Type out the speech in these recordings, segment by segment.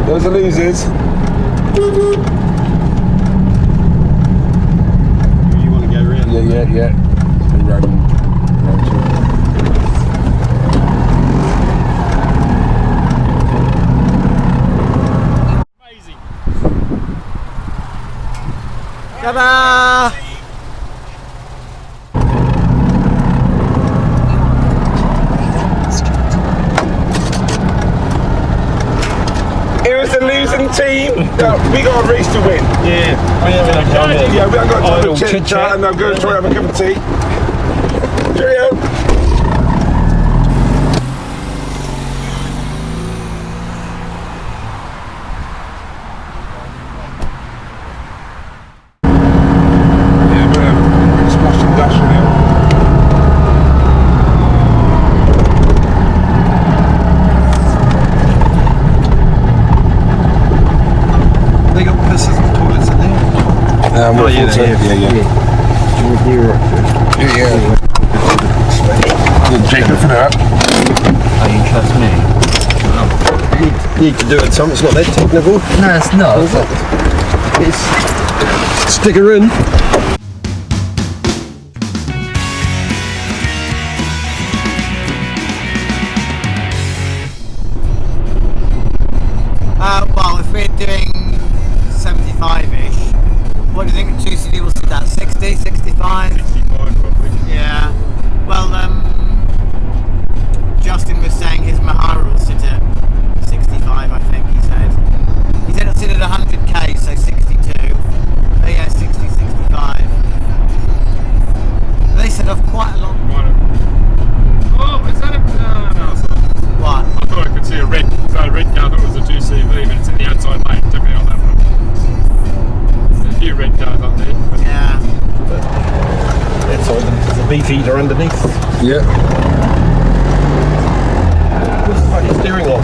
Those are losers. You want to go around? Yeah. Amazing. Ta-da! It was a losing team. We got a race to win. Yeah. We haven't got time to chit chat and I'm going to try and have a cup of tea. Cheerio. Yeah. Jacob for that. Oh, you trust me? You can do it, Tom. It's not that technical. No, it's not. It's stick her in. Well, if we're doing 75-ish, what do you think 2cv will sit at? 60, 65? 65 probably. Yeah. Well, Justin was saying his Mehari will sit at 65, I think he said. He said it'll sit at 100k, so 62. But yeah, 60, 65. They said off quite a long... Oh, is that a... no, sorry. What? I thought I could see a red car. I thought it was a 2cv, but it's in the outside lane. Definitely on that one. There's a few red cars up there. Yeah. That's all. There's a beef eater underneath. Yeah. What's the fucking steering on?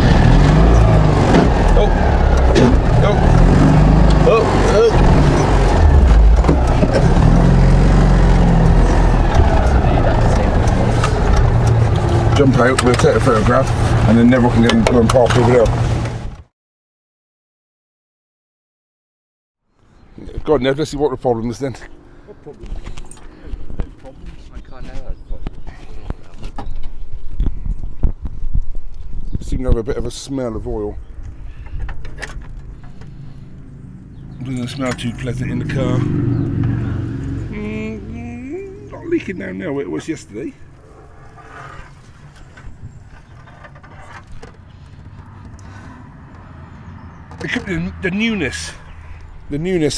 Oh. Jump out, we'll take a photograph and then Neville can go and park over there. God, Nev, let's see what the problem is then. What problem? No problems? I can't know those problems. Seem to have a bit of a smell of oil. Doesn't smell too pleasant in the car. Not leaking down now where it was yesterday. It could be the newness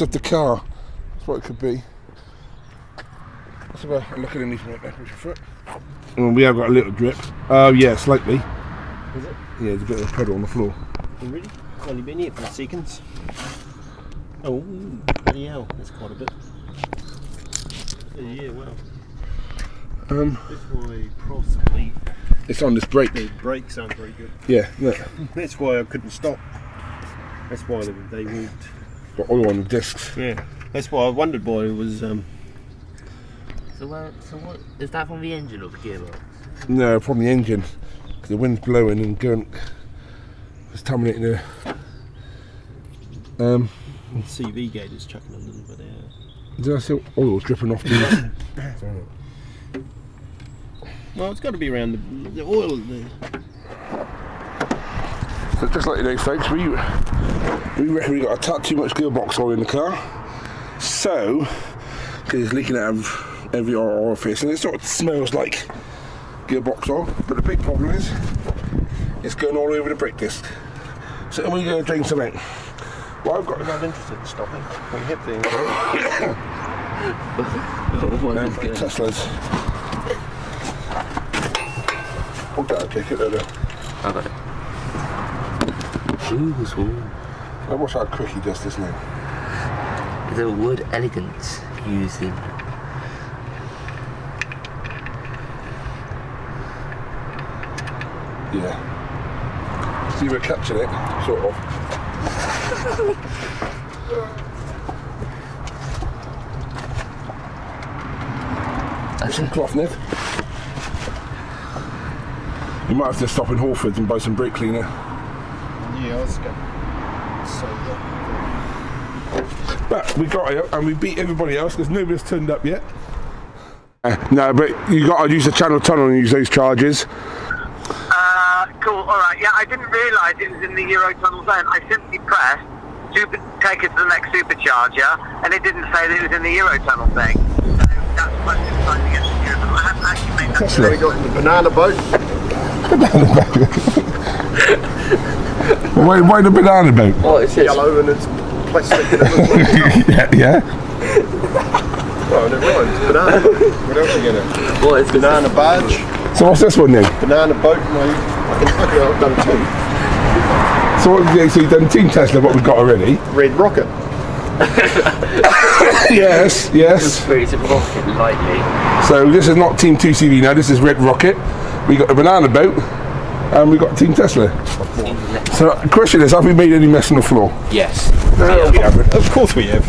of the car. That's what it could be. Let's have a look underneath my back with your foot. Oh, we have got a little drip. Yeah, slightly. Is it? Yeah, there's a bit of a puddle on the floor. Oh, really? Only been here for seconds. Oh, bloody hell, that's quite a bit. Yeah, well. That's why possibly It's on this brake. the brakes aren't very good. Yeah, look. That's why I couldn't stop. That's why they walked. Got oil on the discs. Yeah. That's why I wondered why it was. So what is that from the engine or the gearbox? No, from the engine. The wind's blowing and going. It's terminating the. CV gate is chucking a little bit out. Did I see oil dripping off the. Well, it's got to be around the oil. So just like you know, folks, we reckon we got a touch too much gearbox oil in the car. So, because it's leaking out of every orifice, and it sort of smells like gearbox oil. But the big problem is, it's going all over the brake disc. So we're going to drain some out. Well, I've got. I'm not interested in stopping. We hit the. Teslas. Hold that, kick it there. I got it. Ooh, it's warm. Now watch how quick he does this now. The wood elegance used in. Yeah. See, we're catching it, sort of. Some cloth, Nick. You might have to stop in Hawford's and buy some brake cleaner. Yeah, I was going to say that. But we got it and we beat everybody else because nobody's turned up yet. No, but you got to use the channel tunnel and use those charges. Cool, alright, yeah, I didn't realise it was in the Eurotunnel zone. I simply pressed take it to the next supercharger and it didn't say that it was in the Eurotunnel thing. So that's why I was trying to get to the Eurotunnel. I haven't actually made that. So we got the banana boat. Why the banana boat? Oh, it's yellow and it's plastic and everything. Yeah. Well, it rhymes. Banana boat. What else are you going to? What is banana badge? So what's this one then? Banana boat, mate. I've done two. So you've done Team Tesla, what we've got already? Red rocket. Yes. Rocket lightly. So this is not Team 2cv now, this is Red Rocket. We got the banana boat and we got Team Tesla. So the question is, have we made any mess on the floor? Yes. No, we haven't. Of course we have.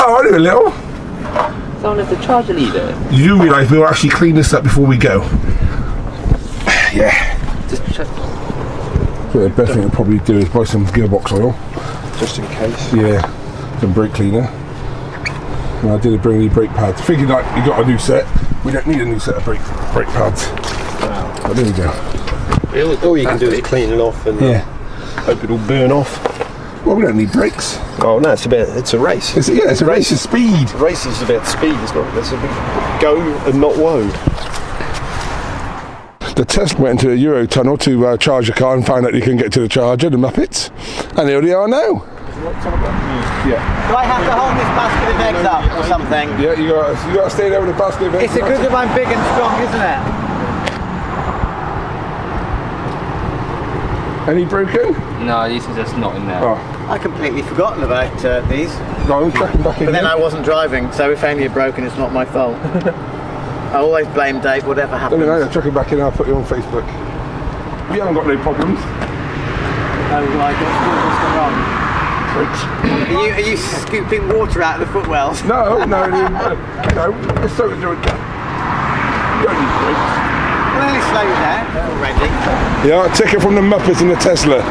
Oh, only a little. Someone has the charger leader. You do realise we'll actually clean this up before we go? Yeah. Just check. So the best thing to probably do is buy some gearbox oil. Just in case. Yeah. Some brake cleaner. And I didn't bring any brake pads. Thinking like you got a new set. We don't need a new set of brake pads. Wow. But there we go. All you can do is clean it off and hope it'll burn off. Well, we don't need brakes. Oh no, it's a race. It's a race of speed. The race is about speed, it's not. It's a big go and not woe. The Tesla went into a Eurotunnel to charge the car and find out you can get to the charger, the Muppets. And here they are now. Yeah. Do I have to hold this basket of eggs up or something? Yeah, you got to stay there with the basket of eggs. It's because of I'm big and strong, isn't it? Any broken? No, these are just not in there. Oh. I completely forgotten about these. Go on, chuck them back in But then there. I wasn't driving, so if any are broken, it's not my fault. I always blame Dave, whatever happens. No, chuck it back in, I'll put you on Facebook. You haven't got no problems. Oh, right, what's gone wrong? Are you scooping water out of the footwells? No, it's so good. You don't need brakes. Really slow down already. Yeah, take it from the Muppets and the Tesla.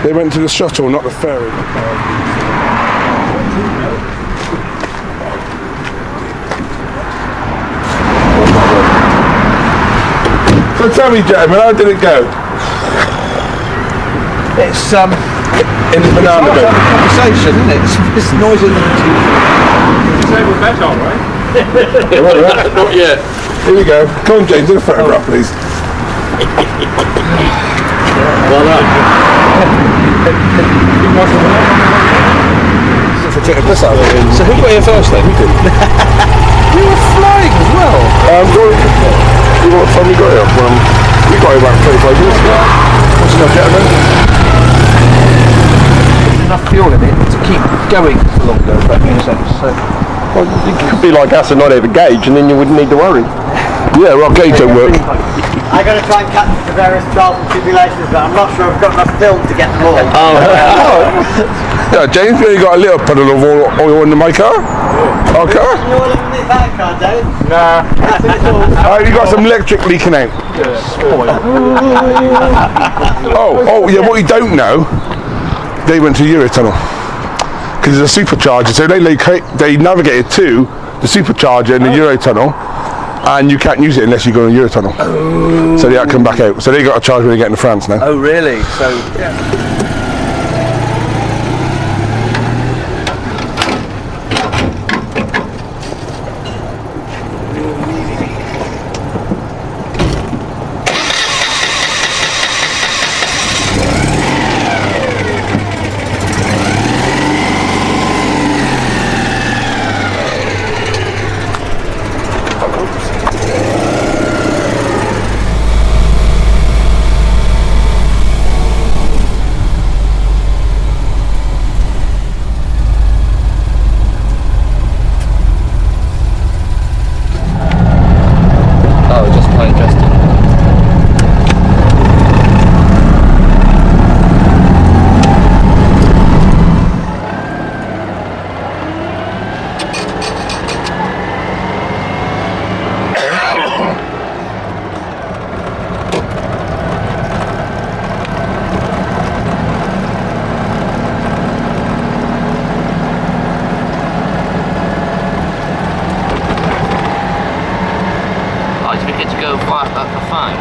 They went to the shuttle, not the ferry. So tell me, gentlemen, how did it go? It's In the banana boat. conversation, isn't it? It's noisy. Disabled better, right? Not yet. Here we go. Come on, James, do a photograph, please. Well done. Take the piss out of it. So who got here first then? You did. You were flying as well. You know what time we got here? We got here about 35 minutes ago. What's enough, gentlemen? There's enough fuel in it to keep going for longer, if that makes sense. So, well, you could be like us and not have a gauge, and then you wouldn't need to worry. Yeah, well, gauge don't work. I'm going to try and cut the various trials and tribulations, but I'm not sure I've got enough film to get them all. Yeah, James, you only got a little puddle of oil in my car. Our car? You all in this van car, Dave? Nah. You got some electric leaking out. Oh, yeah, what you don't know, they went to Eurotunnel. Because there's a supercharger, so they navigated to the supercharger in the Eurotunnel, and you can't use it unless you go in Eurotunnel. Oh. So they had to come back out. So they got a charge when they get into France now. Oh, really? So, yeah.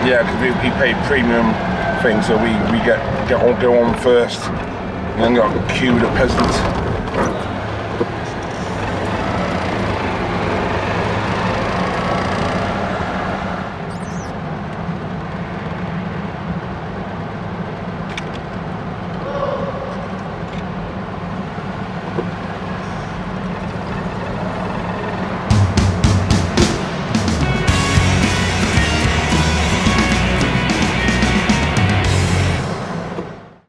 Yeah, because we paid premium thing, so we go on first, and then got a queue with the peasants.